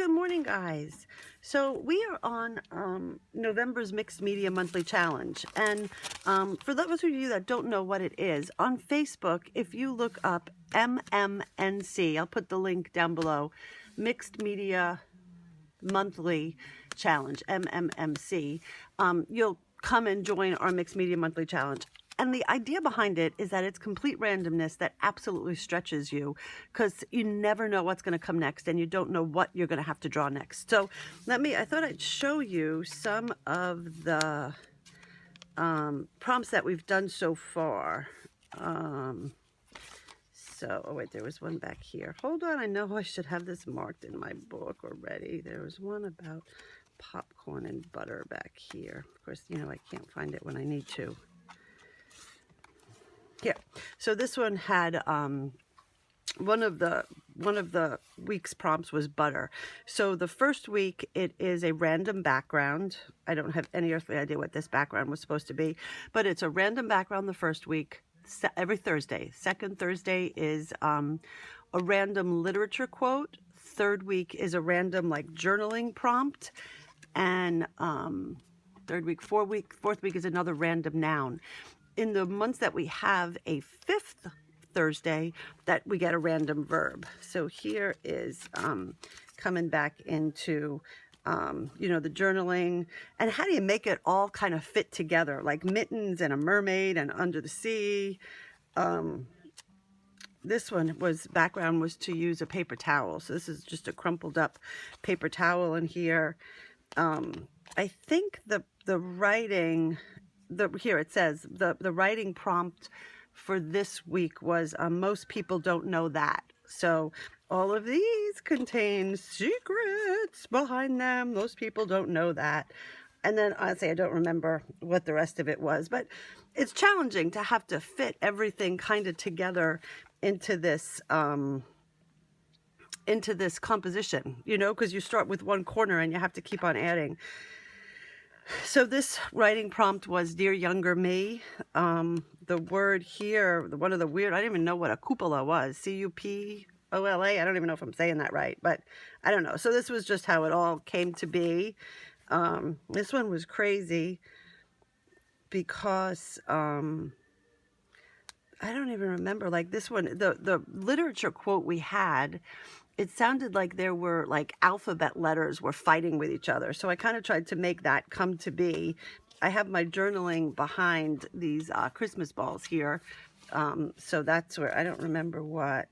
good morning, guys. So we are on November's Mixed Media Monthly Challenge. And for those of you that don't know what it is, on Facebook, if you look up MMNC, I'll put the link down below, Mixed Media Monthly Challenge, MMMC, you'll come and join our Mixed Media Monthly Challenge. And the idea behind it is that it's complete randomness that absolutely stretches you, because you never know what's going to come next and you don't know what you're going to have to draw next. So I thought I'd show you some of the prompts that we've done so far. Oh wait, there was one back here. Hold on, I know I should have this marked in my book already. There was one about popcorn and butter back here. Of course, you know, I can't find it when I need to. Yeah, so this one had one of the week's prompts was butter. So the first week it is a random background. I don't have any earthly idea what this background was supposed to be, but it's a random background the first week, every Thursday. Second Thursday is a random literature quote. Third week is a random like journaling prompt, and fourth week is another random noun. In the months that we have a fifth Thursday, that we get a random verb. So here is coming back into, you know, the journaling, and how do you make it all kind of fit together, like mittens and a mermaid and under the sea. This one background was to use a paper towel. So this is just a crumpled up paper towel in here. I think the writing, here it says the writing prompt for this week was most people don't know that. So all of these contain secrets behind them. Most people don't know that. And then honestly, I don't remember what the rest of it was, but it's challenging to have to fit everything kind of together into this composition, you know, because you start with one corner and you have to keep on adding. So this writing prompt was Dear Younger Me. The word here, one of the weird, I didn't even know what a cupola was. C-U-P-O-L-A. I don't even know if I'm saying that right, but I don't know. So this was just how it all came to be. This one was crazy because I don't even remember, like this one, the literature quote we had, it sounded like there were like alphabet letters were fighting with each other. So I kind of tried to make that come to be. I have my journaling behind these Christmas balls here. So that's where, I don't remember what.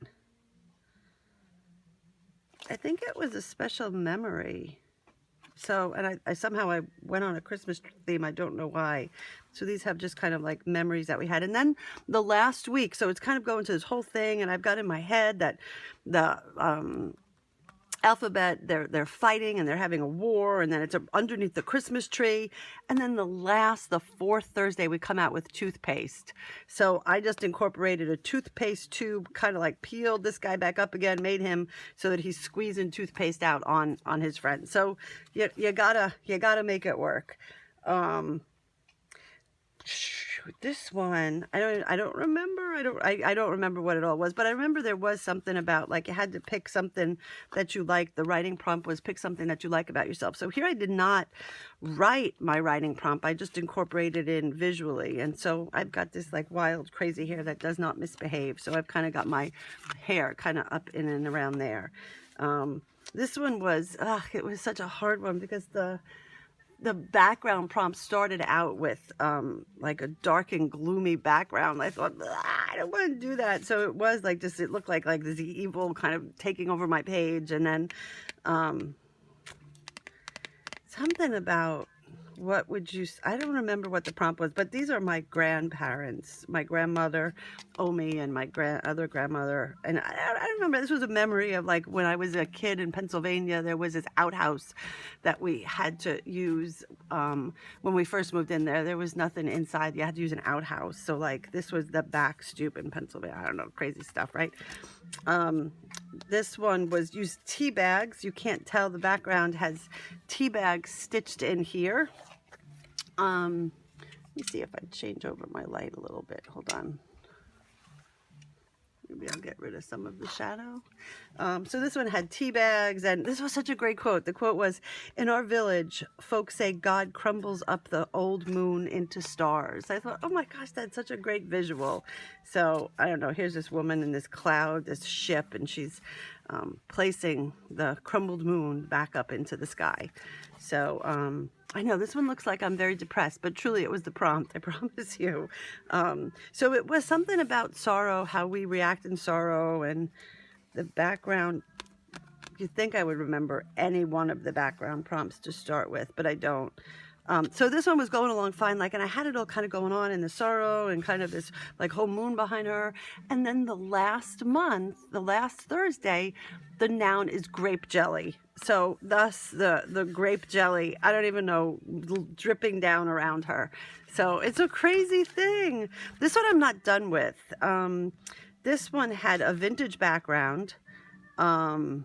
I think it was a special memory. So, and I somehow went on a Christmas theme. I don't know why. So these have just kind of like memories that we had. And then the last week, so it's kind of going to this whole thing, and I've got in my head that the alphabet, they're fighting and they're having a war, and then it's underneath the Christmas tree. And then the fourth Thursday, we come out with toothpaste. So I just incorporated a toothpaste tube, kind of like peeled this guy back up again, made him so that he's squeezing toothpaste out on his friend. So you gotta make it work. This one, I don't remember. I don't remember what it all was, but I remember there was something about like you had to pick something that you liked. The writing prompt was pick something that you like about yourself. So here I did not write my writing prompt. I just incorporated it in visually. And so I've got this like wild, crazy hair that does not misbehave. So I've kind of got my hair kind of up in and around there. This one was, it was such a hard one because the background prompt started out with like a dark and gloomy background. I thought, I don't want to do that. So it was like just, it looked like this evil kind of taking over my page. And then something about I don't remember what the prompt was, but these are my grandparents, my grandmother, Omi, and my other grandmother. And I remember this was a memory of like when I was a kid in Pennsylvania, there was this outhouse that we had to use when we first moved in there. There was nothing inside. You had to use an outhouse. So like this was the back stoop in Pennsylvania. I don't know, crazy stuff, right? This one was use tea bags. You can't tell, the background has tea bags stitched in here. Let me see if I change over my light a little bit. Hold on. maybe I'll get rid of some of the shadow. So this one had tea bags, and this was such a great quote. The quote was, "In our village, folks say God crumbles up the old moon into stars." I thought, oh my gosh, that's such a great visual. So I don't know, here's this woman in this cloud, this ship, and she's placing the crumbled moon back up into the sky. So I know this one looks like I'm very depressed, but truly it was the prompt, I promise you. So it was something about sorrow, how we react in sorrow, and the background. You'd think I would remember any one of the background prompts to start with, but I don't. So this one was going along fine, like, and I had it all kind of going on in the sorrow and kind of this like whole moon behind her. And then the last month, the last Thursday, the noun is grape jelly. So thus the grape jelly, I don't even know, dripping down around her. So it's a crazy thing. This one I'm not done with. This one had a vintage background. A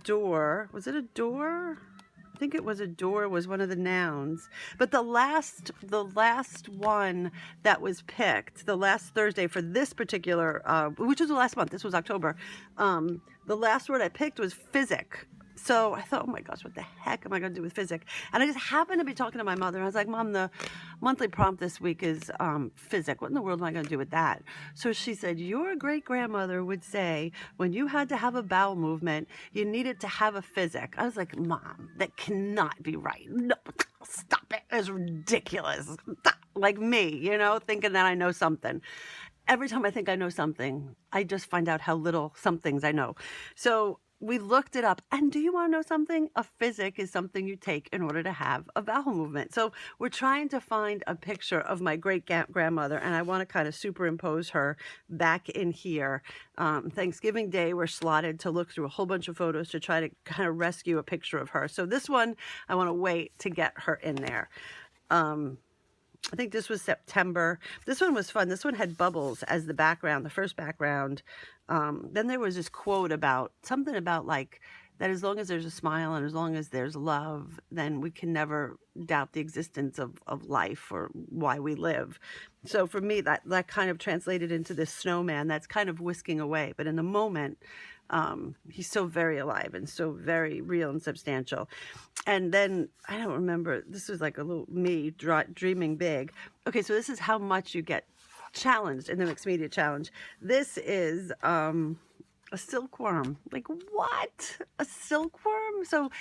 door. Was it a door? I think it was a door, was one of the nouns. But the last one that was picked, the last Thursday for this particular, which was the last month, this was October, the last word I picked was physic. So I thought, oh my gosh, what the heck am I going to do with physic? And I just happened to be talking to my mother. And I was like, Mom, the monthly prompt this week is physic. What in the world am I going to do with that? So she said, your great-grandmother would say when you had to have a bowel movement, you needed to have a physic. I was like, Mom, that cannot be right. No, stop it. It's ridiculous. Like me, you know, thinking that I know something. Every time I think I know something, I just find out how little some things I know. So we looked it up, and do you want to know something? A physic is something you take in order to have a bowel movement. So we're trying to find a picture of my great-grandmother, and I want to kind of superimpose her back in here. Thanksgiving Day, we're slotted to look through a whole bunch of photos to try to kind of rescue a picture of her. So this one, I want to wait to get her in there. I think this was September. This one was fun. This one had bubbles as the background, the first background. Then there was this quote about something about like that as long as there's a smile and as long as there's love, then we can never doubt the existence of life or why we live. So for me, that kind of translated into this snowman that's kind of whisking away. But in the moment, he's so very alive and so very real and substantial. And then, I don't remember, this was like a little me dreaming big. Okay, so this is how much you get challenged in the Mixed Media Challenge. This is a silkworm. Like, what? A silkworm? So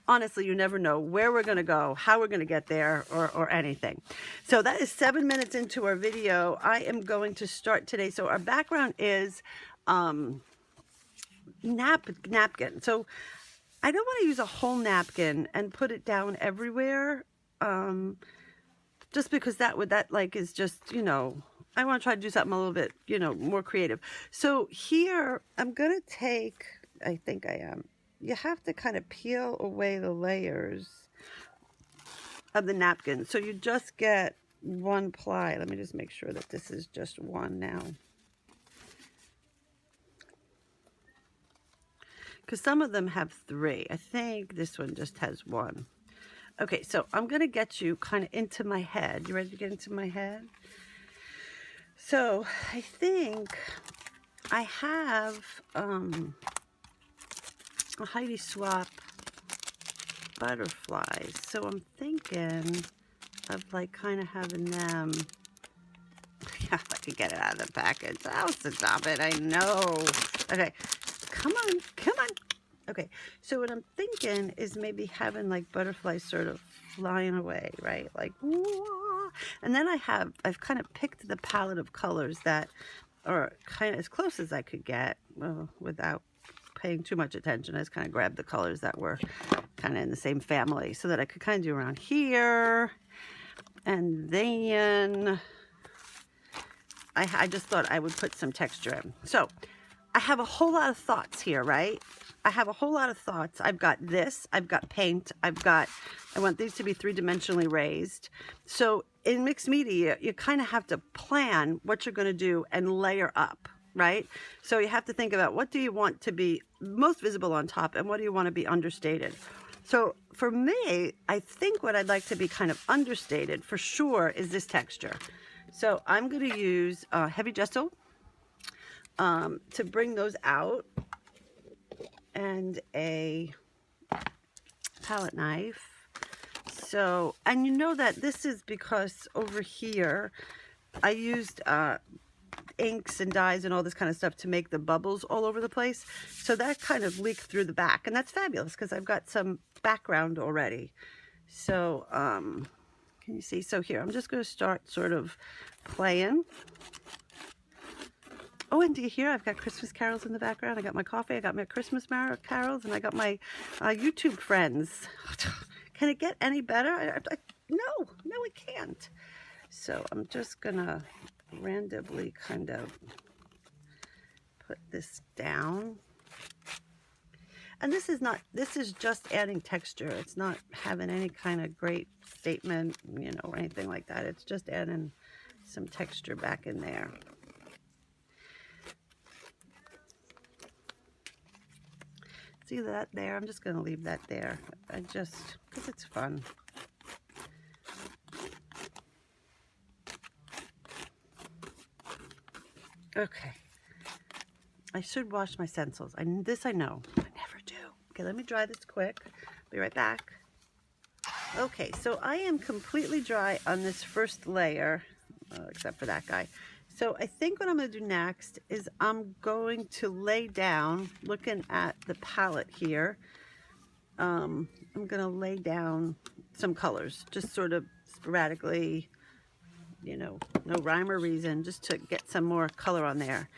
honestly, you never know where we're going to go, how we're going to get there, or anything. So that is 7 minutes into our video. I am going to start today. So our background is napkin. So I don't want to use a whole napkin and put it down everywhere, just because that is just, you know, I want to try to do something a little bit, you know, more creative. So here I'm going to take, I think I am, you have to kind of peel away the layers of the napkin. So you just get one ply. Let me just make sure that this is just one now. Because some of them have 3. I think this one just has 1. Okay, so I'm going to get you kind of into my head. You ready to get into my head? So I think I have a Heidi Swap butterflies. So I'm thinking of like kind of having them. Yeah, if I could get it out of the package. I'll stop it. I know. Okay. Come on, come on. Okay, so what I'm thinking is maybe having like butterflies sort of flying away, right? Like, wah. And then I've kind of picked the palette of colors that are kind of as close as I could get, well, without paying too much attention. I just kind of grabbed the colors that were kind of in the same family so that I could kind of do around here. And then I just thought I would put some texture in. So I have a whole lot of thoughts here, right? I have a whole lot of thoughts. I've got this, I've got paint, I want these to be 3-dimensionally raised. So in mixed media, you kind of have to plan what you're going to do and layer up, right? So you have to think about what do you want to be most visible on top and what do you want to be understated. So for me, I think what I'd like to be kind of understated for sure is this texture. So I'm going to use heavy gesso to bring those out, and a palette knife. So, and you know that this is because over here I used inks and dyes and all this kind of stuff to make the bubbles all over the place. So that kind of leaked through the back, and that's fabulous because I've got some background already. So, can you see? So here, I'm just going to start sort of playing. Oh, and do you hear? I've got Christmas carols in the background. I got my coffee, I got my Christmas carols, and I got my YouTube friends. Can it get any better? No, it can't. So I'm just gonna randomly kind of put this down. And this is just adding texture. It's not having any kind of great statement, you know, or anything like that. It's just adding some texture back in there. See that there? I'm just going to leave that there. Because it's fun. Okay. I should wash my stencils. This I know. I never do. Okay, let me dry this quick. Be right back. Okay, so I am completely dry on this first layer, except for that guy. So I think what I'm going to do next is I'm going to lay down, looking at the palette here, I'm going to lay down some colors, just sort of sporadically, you know, no rhyme or reason, just to get some more color on there.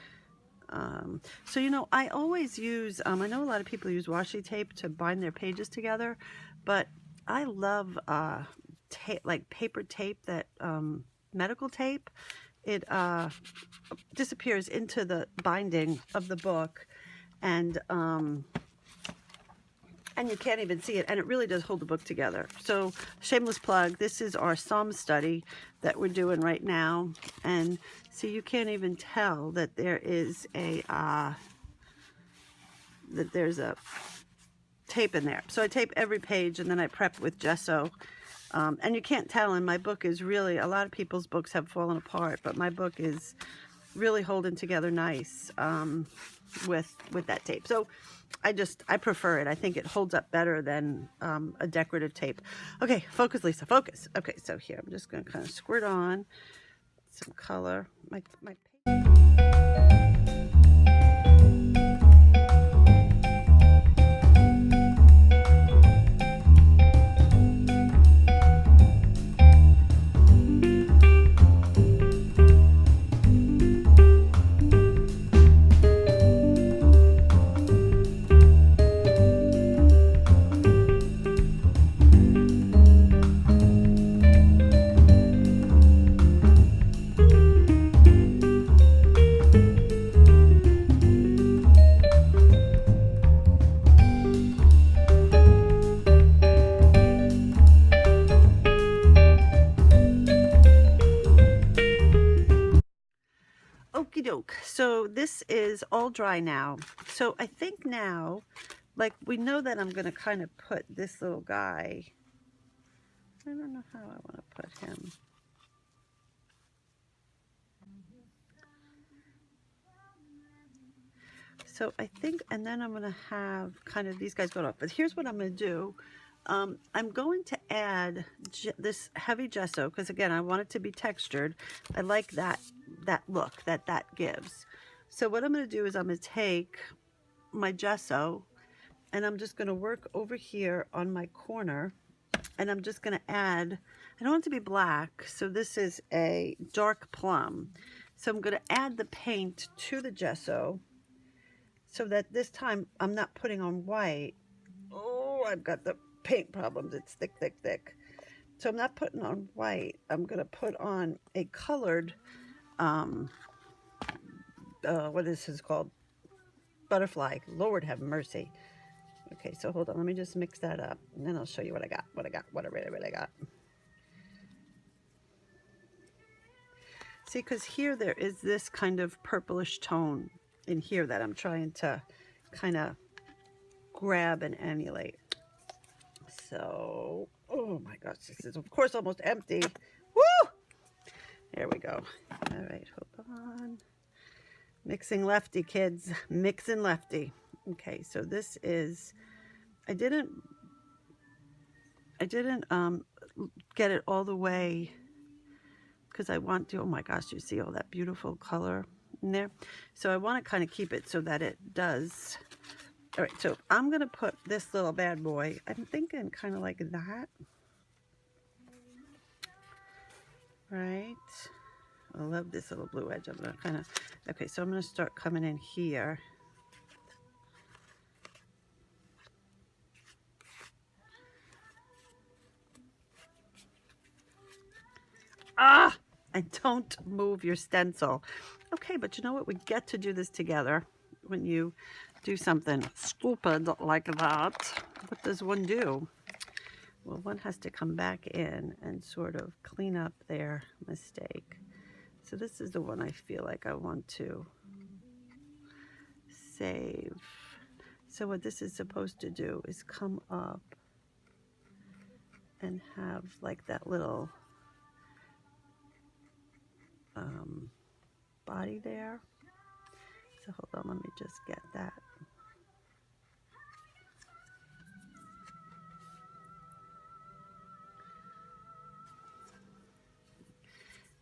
So, you know, I always use, I know a lot of people use washi tape to bind their pages together, but I love like paper tape, that medical tape. It disappears into the binding of the book, and you can't even see it, and it really does hold the book together. So, shameless plug, this is our Psalm study that we're doing right now, and see, you can't even tell that there is there's a tape in there. So I tape every page, and then I prep with gesso. And you can't tell, and my book is really, a lot of people's books have fallen apart, but my book is really holding together nice with that tape. So I prefer it. I think it holds up better than a decorative tape. Okay, focus, Lisa, focus. Okay, so here, I'm just going to kind of squirt on some color. My Okie doke. So this is all dry now. So I think now, like, we know that I'm going to kind of put this little guy. I don't know how I want to put him. So I think, and then I'm going to have kind of these guys going off. But here's what I'm going to do. I'm going to add this heavy gesso, because again, I want it to be textured. I like that look that gives. So what I'm going to do is I'm going to take my gesso, and I'm just going to work over here on my corner, and I'm just going to add, I don't want it to be black, so this is a dark plum. So I'm going to add the paint to the gesso, so that this time I'm not putting on white. Oh, I've got the paint problems. It's thick, thick, thick. So I'm not putting on white. I'm going to put on a colored, what is this called? Butterfly. Lord have mercy. Okay, so hold on. Let me just mix that up, and then I'll show you what I got, what I really got. See, because here there is this kind of purplish tone in here that I'm trying to kind of grab and emulate. So, oh my gosh, this is of course almost empty. Woo! Here we go. All right, hold on. Mixing lefty, kids. Mixing lefty. Okay, so this is, I didn't get it all the way because I want to, oh my gosh, you see all that beautiful color in there? So I want to kind of keep it so that it does. All right, so I'm going to put this little bad boy, I'm thinking kind of like that. Right? I love this little blue edge. I'm going to kind of, okay, so I'm going to start coming in here. Ah! And don't move your stencil. Okay, but you know what? We get to do this together. When you do something stupid like that, what does one do? Well, one has to come back in and sort of clean up their mistake. So this is the one I feel like I want to save. So what this is supposed to do is come up and have like that little body there. So hold on, let me just get that.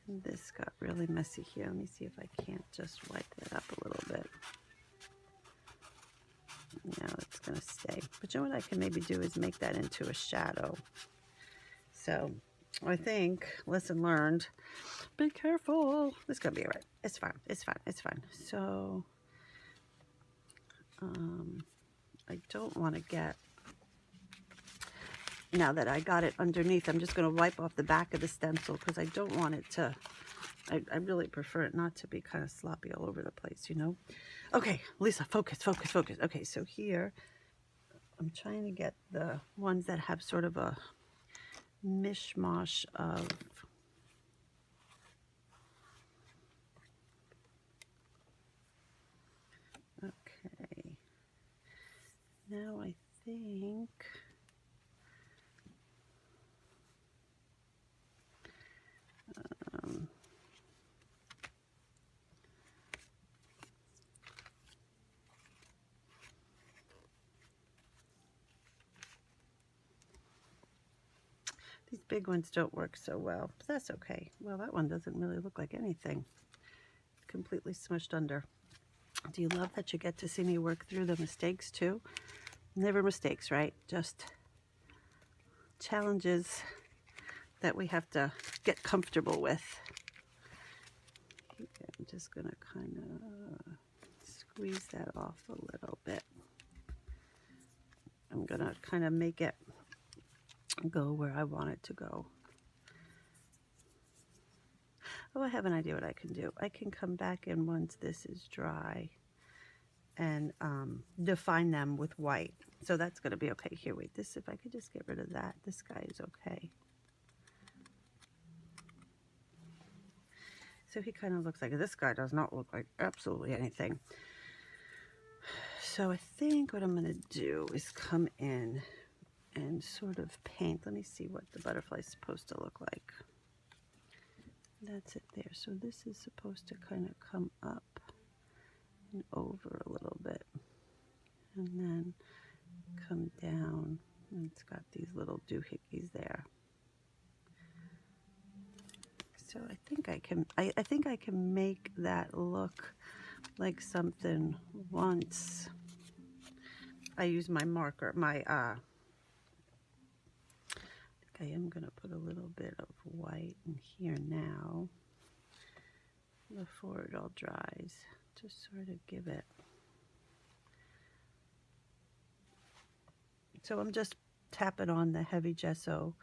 And this got really messy here. Let me see if I can't just wipe that up a little bit. Now it's going to stay. But you know what I can maybe do is make that into a shadow. So I think, lesson learned, be careful. This is going to be all right. It's fine. It's fine. It's fine. So I don't want to get, now that I got it underneath, I'm just going to wipe off the back of the stencil because I don't want it to, I really prefer it not to be kind of sloppy all over the place, you know? Okay, Lisa, focus, focus, focus. Okay, so here, I'm trying to get the ones that have sort of a mishmash of okay. Now I think these big ones don't work so well, but that's okay. Well, that one doesn't really look like anything. It's completely smushed under. Do you love that you get to see me work through the mistakes too? Never mistakes, right? Just challenges that we have to get comfortable with. Okay, I'm just going to kind of squeeze that off a little bit. I'm going to kind of make it go where I want it to go. Oh, I have an idea what I can do. I can come back in once this is dry and define them with white. So that's going to be okay. Here, wait, this, if I could just get rid of that, this guy is okay. So he kind of looks like, this guy does not look like absolutely anything. So I think what I'm going to do is come in and sort of paint. Let me see what the butterfly is supposed to look like. That's it there. So this is supposed to kind of come up and over a little bit. And then come down. And it's got these little doohickeys there. So I think I can, I think I can make that look like something once I use my marker, my, I think I am going to put a little bit of white in here now before it all dries to sort of give it. So I'm just tapping on the heavy gesso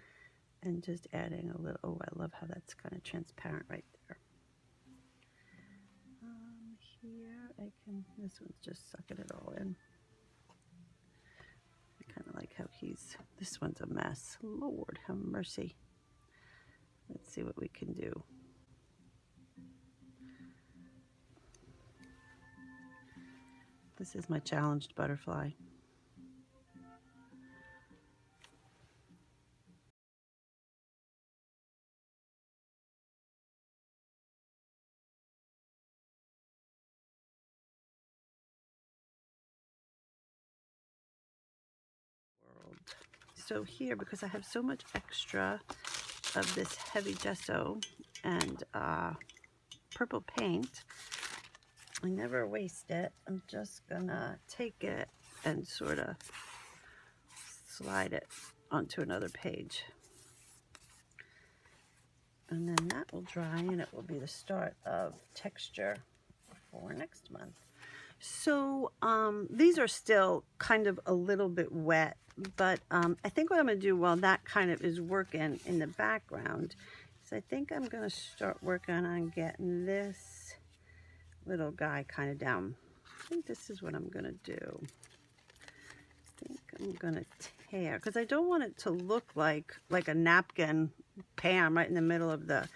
and just adding a little, oh, I love how that's kind of transparent right there. Here I can, this one's just sucking it all in. I kind of like how he's, this one's a mess. Lord have mercy. Let's see what we can do. This is my challenged butterfly. so here, because I have so much extra of this heavy gesso and purple paint, I never waste it. I'm just gonna take it and sort of slide it onto another page. And then that will dry, and it will be the start of texture for next month. So these are still kind of a little bit wet, but I think what I'm going to do while that kind of is working in the background is I think I'm going to start working on getting this little guy kind of down. I think this is what I'm going to do. I think I'm going to tear, because I don't want it to look like a napkin Pam right in the middle of the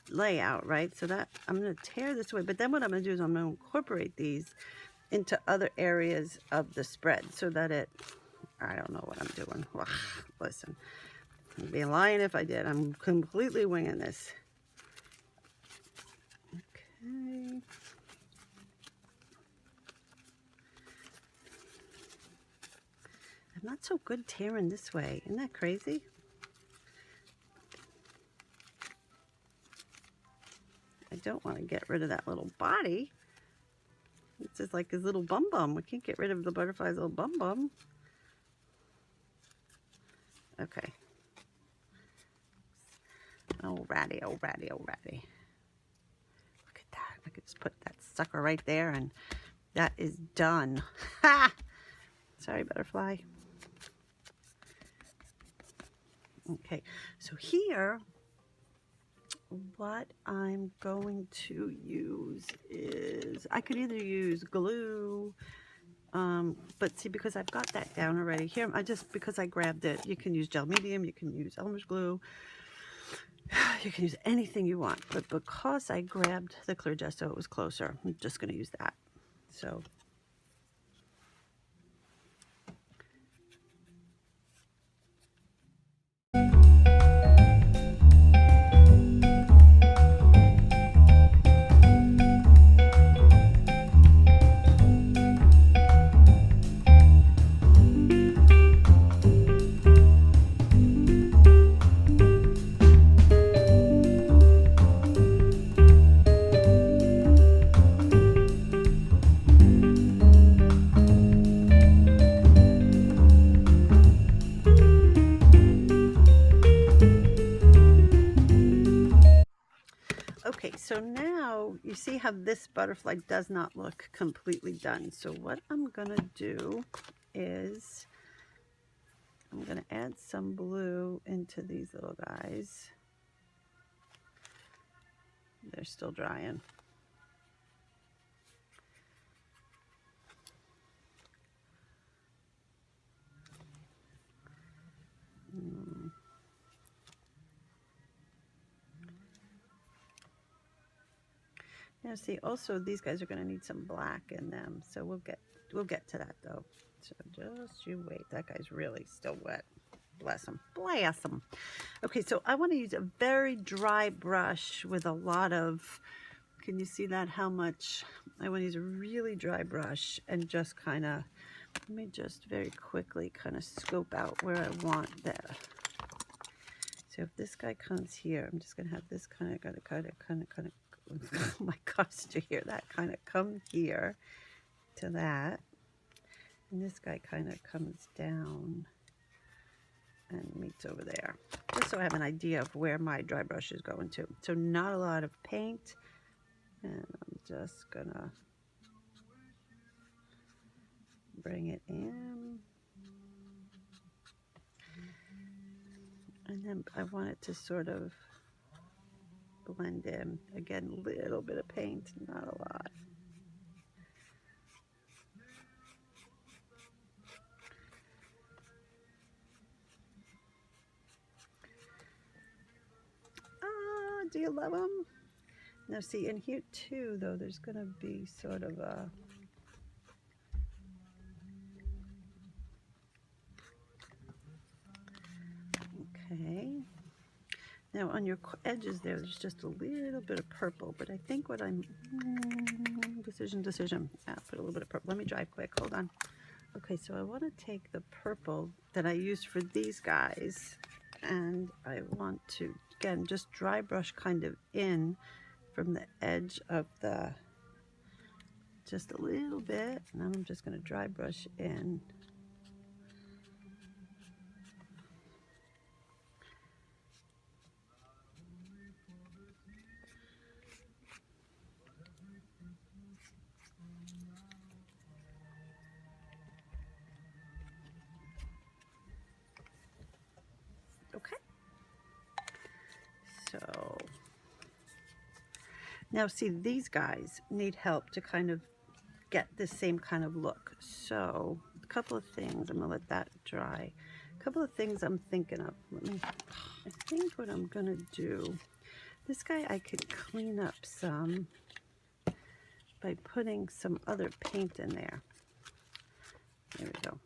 layout, right? So that I'm going to tear this away, but then what I'm going to do is I'm going to incorporate these into other areas of the spread so that I don't know what I'm doing. Ugh, listen, I'd be lying if I did. I'm completely winging this. Okay. I'm not so good tearing this way. Isn't that crazy? I don't want to get rid of that little body. It's just like his little bum. We can't get rid of the butterfly's little bum. Okay. Oh, ratty. Look at that. I could just put that sucker right there, and that is done. Ha! Sorry, butterfly. Okay, so here, what I'm going to use is, I could either use glue, but see, because I've got that down already here, because I grabbed it, you can use gel medium, you can use Elmer's glue, you can use anything you want, but because I grabbed the clear gesso, it was closer, I'm just going to use that. So okay, so now you see how this butterfly does not look completely done. So what I'm going to do is I'm going to add some blue into these little guys. They're still drying. Now see, also these guys are going to need some black in them, so we'll get to that though. So just you wait. That guy's really still wet. Bless him. Bless him. Okay, so I want to use a very dry brush with a lot of, can you see that, how much? I want to use a really dry brush and just kind of, let me just very quickly kind of scope out where I want that. So if this guy comes here, I'm just going to have this kind of oh my gosh, to hear that kind of come here to that, and this guy kind of comes down and meets over there, just so I have an idea of where my dry brush is going to. So not a lot of paint, and I'm just gonna bring it in, and then I want it to sort of blend in. Again, a little bit of paint, not a lot. Ah, do you love them? Now see, in here too, though, there's going to be sort of a, okay. Now on your edges there's just a little bit of purple, but I think what I'm, decision. Put a little bit of purple. Let me dry quick, hold on. Okay, so I want to take the purple that I used for these guys, and I want to, again, just dry brush kind of in from the edge of the, just a little bit, and then I'm just going to dry brush in. Okay, so now see, these guys need help to kind of get the same kind of look. So a couple of things, I'm gonna let that dry. A couple of things I'm thinking of. I think what I'm gonna do, this guy I could clean up some by putting some other paint in there. There we go.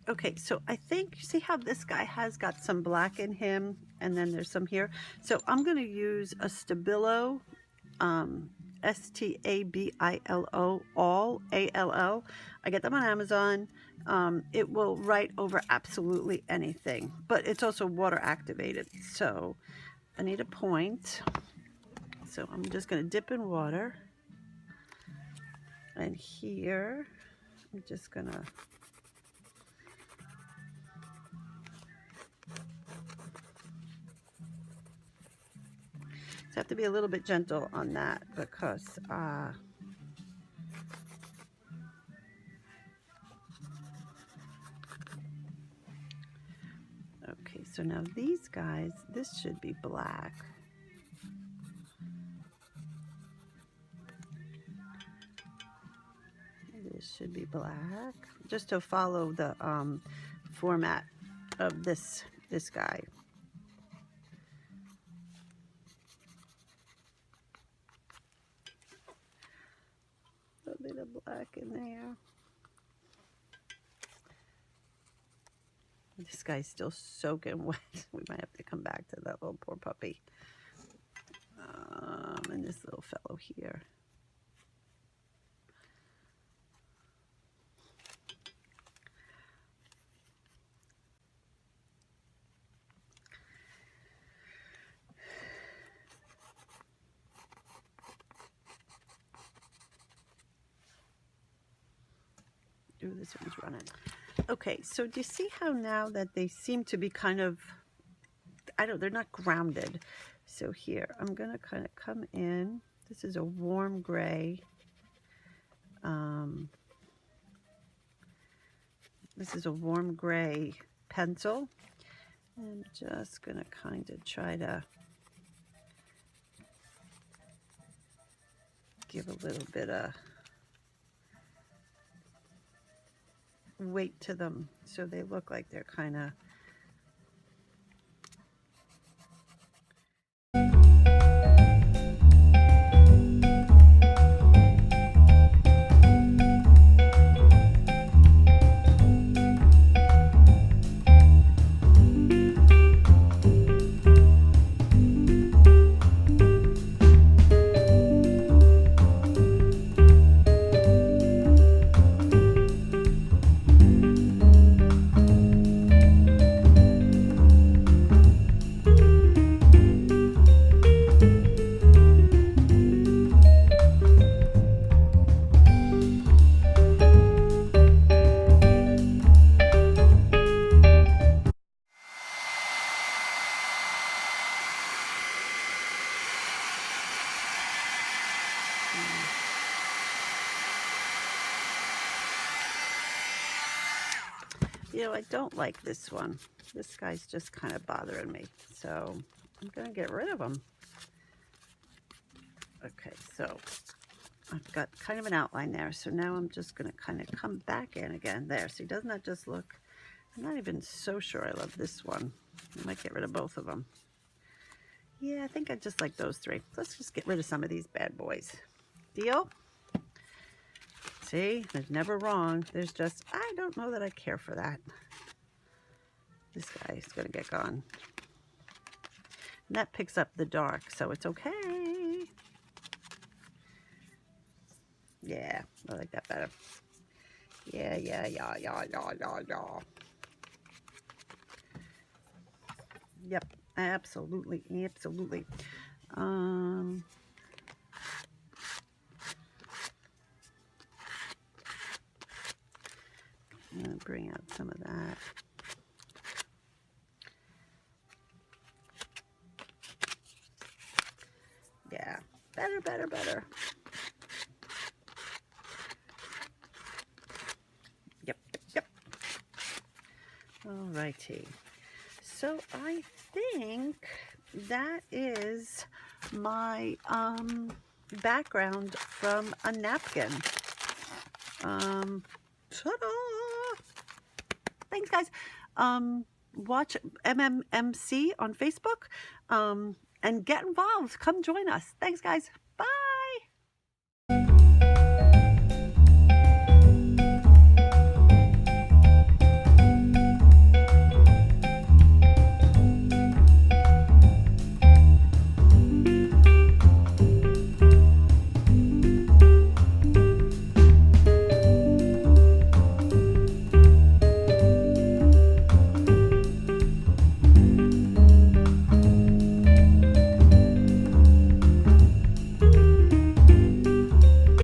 Okay, so I think, see how this guy has got some black in him, and then there's some here. So I'm going to use a Stabilo, S-T-A-B-I-L-O, all, A-L-L. I get them on Amazon. It will write over absolutely anything, but it's also water activated. So I need a point. So I'm just going to dip in water. And here, I'm just going to have to be a little bit gentle on that because okay, so now these guys, this should be black. This should be black, just to follow the format of this guy. A little bit of black in there. This guy's still soaking wet. We might have to come back to that little poor puppy. And this little fellow here. Ooh, this one's running. Okay, so do you see how now that they seem to be kind of, they're not grounded. So here, I'm going to kind of come in. This is a warm gray. This is a warm gray pencil. I'm just going to kind of try to give a little bit of weight to them so they look like they're kind of I don't like this one. This guy's just kind of bothering me. So I'm going to get rid of him. Okay, so I've got kind of an outline there. So now I'm just going to kind of come back in again there. See, doesn't that just look, I'm not even so sure I love this one. I might get rid of both of them. Yeah, I think I just like those 3. Let's just get rid of some of these bad boys. Deal? See, there's never wrong. There's just, I don't know that I care for that. This guy is going to get gone. And that picks up the dark, so it's okay. Yeah, I like that better. Yeah. Yep, absolutely. I'm gonna bring out some of that. Yeah, better. Yep. All righty. So I think that is my background from a napkin. Ta-da! Thanks, guys. Watch MMMC on Facebook and get involved. Come join us. Thanks, guys. Bye.